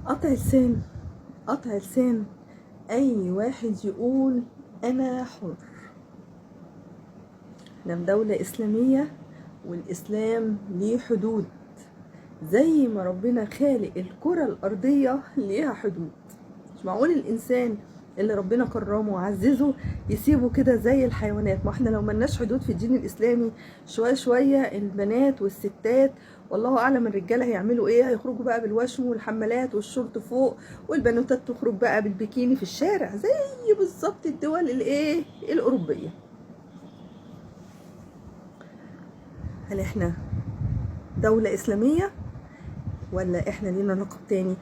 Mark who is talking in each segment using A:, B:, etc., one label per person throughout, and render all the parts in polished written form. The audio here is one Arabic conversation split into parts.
A: قطع لسان، قطع لسان اي واحد يقول انا حر. احنا في دولة اسلامية، والاسلام ليه حدود زي ما ربنا خالق الكرة الارضية ليها حدود. مش معقول الانسان اللي ربنا كرمه وعززه يسيبه كده زي الحيوانات. ما احنا لو ملناش حدود في الدين الاسلامي شوية شوية البنات والستات والله اعلم الرجاله هيعملوا ايه، هيخرجوا بقى بالوشم والحمالات والشورت فوق، والبنوتات تخرج بقى بالبيكيني في الشارع زي بالظبط الدول الايه الاوروبيه. هل احنا دولة اسلامية ولا احنا لينا لقب تاني؟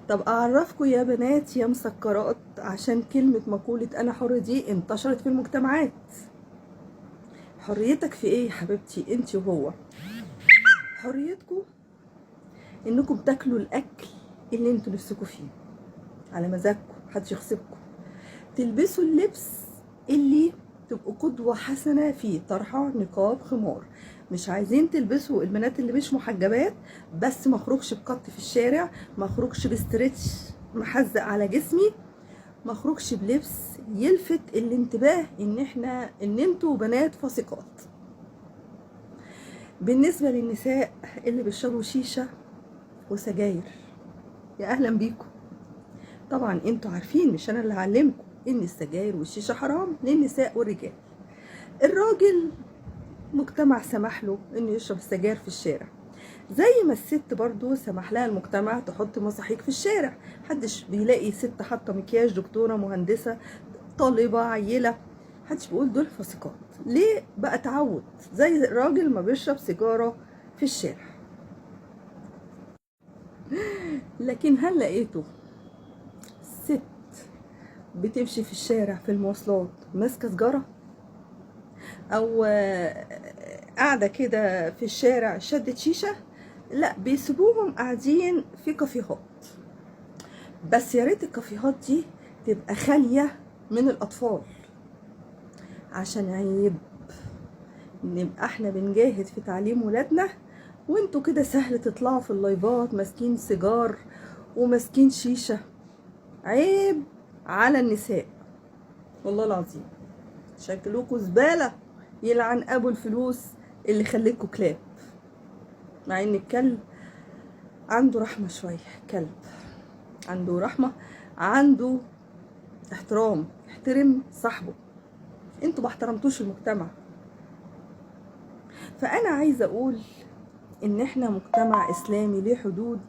A: طب اعرفكم يا بنات يا مسكرات، عشان كلمة مقولة انا حر دي انتشرت في المجتمعات. حريتك في ايه يا حبيبتي انت وهو؟ حريتكم انكم تاكلوا الاكل اللي انتوا نفسكم فيه على مزاجكم، محدش يغصبكم. تلبسوا اللبس اللي تبقوا قدوة حسنة فيه، طرحة نقاب خمار. مش عايزين تلبسوا البنات اللي مش محجبات بس ما اخرجش بقط في الشارع، ما اخرجش بستريتش محزق على جسمي، ما اخرجش بلبس يلفت الانتباه ان انتوا بنات فاسقات. بالنسبة للنساء اللي بيشربوا شيشة وسجاير، يا اهلا بيكم. طبعا انتوا عارفين مش انا اللي هعلمكم ان السجاير والشيشه حرام للنساء والرجال. الراجل مجتمع سمح له انه يشرب السجاير في الشارع، زي ما الست برضو سمح لها المجتمع تحط مصاحيك في الشارع. محدش بيلاقي ست حاطه مكياج، دكتوره، مهندسه، طالبه، عيله، محدش بيقول دول فاسقات. ليه؟ بقى تعود زي الراجل ما بيشرب سيجاره في الشارع. لكن هل لقيته ست بتمشي في الشارع في المواصلات ماسكه سجاره، او قاعده كده في الشارع شدت شيشه؟ لا، بيسيبوهم قاعدين في كافيهات. بس يا ريت الكافيهات دي تبقى خاليه من الاطفال، عشان عيب نبقى احنا بنجاهد في تعليم ولادنا وانتوا كده سهل تطلعوا في اللايفات ماسكين سيجار وماسكين شيشه. عيب على النساء والله العظيم، شكلكوا زباله يلعن ابو الفلوس اللي خليكوا كلاب. مع ان الكلب عنده رحمه شويه، كلب عنده رحمه، عنده احترام، يحترم صاحبه. انتوا ما احترمتوش المجتمع. فانا عايزه اقول ان احنا مجتمع اسلامي ليه حدود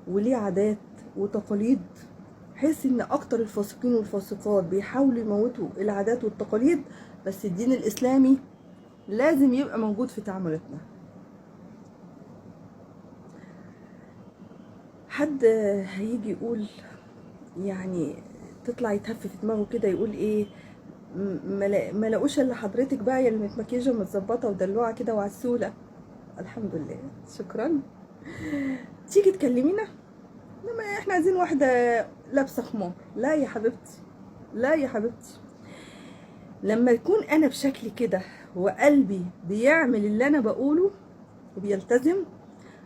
A: وليه عادات وتقاليد، حيث ان اكتر الفاسقين والفاسقات بيحاولوا يموتوا العادات والتقاليد، بس الدين الاسلامي لازم يبقى موجود في تعاملاتنا. حد هيجي يقول يعني تطلع يتهف في دماغه كده يقول ايه، ما لاقوش الا حضرتك بقى يا اللي متمكيجه ومتظبطه ودلوعه كده وعسوله. الحمد لله، شكرا. تيجي تكلمينا لما احنا عايزين واحده لابسه خمار؟ لا يا حبيبتي، لا يا حبيبتي. لما يكون انا بشكل كده وقلبي بيعمل اللي انا بقوله وبيلتزم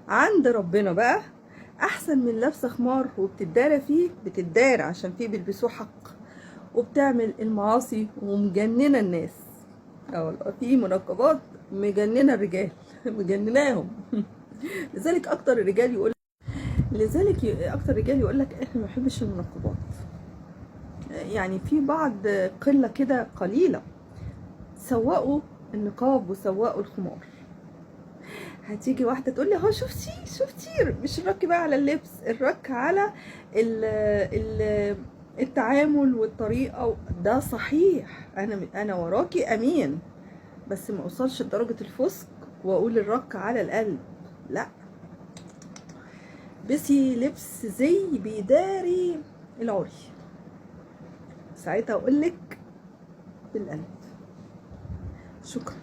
A: عند ربنا بقى احسن من لابسه خمار وبتدارى فيه، بتدارى عشان فيه بيلبسوه حق وبتعمل المعاصي ومجننه الناس. والله في منقبات مجننه الرجال مجنناهم. لذلك اكتر الرجال يقول لك احنا ما بنحبش المنقبات. يعني في بعض قله كده قليله سوقوا النقاب وسوقوا الخمار. هتيجي واحده تقول لي اهو شفتي مش الرك بقى على اللبس، الرك على التعامل والطريقه. ده صحيح، انا وراكي امين، بس ما اوصلش لدرجه الفسق واقول الرك على القلب. لا، بسي لبس زي بيداري العري، ساعتها اقول لك بالقلب. شكرا.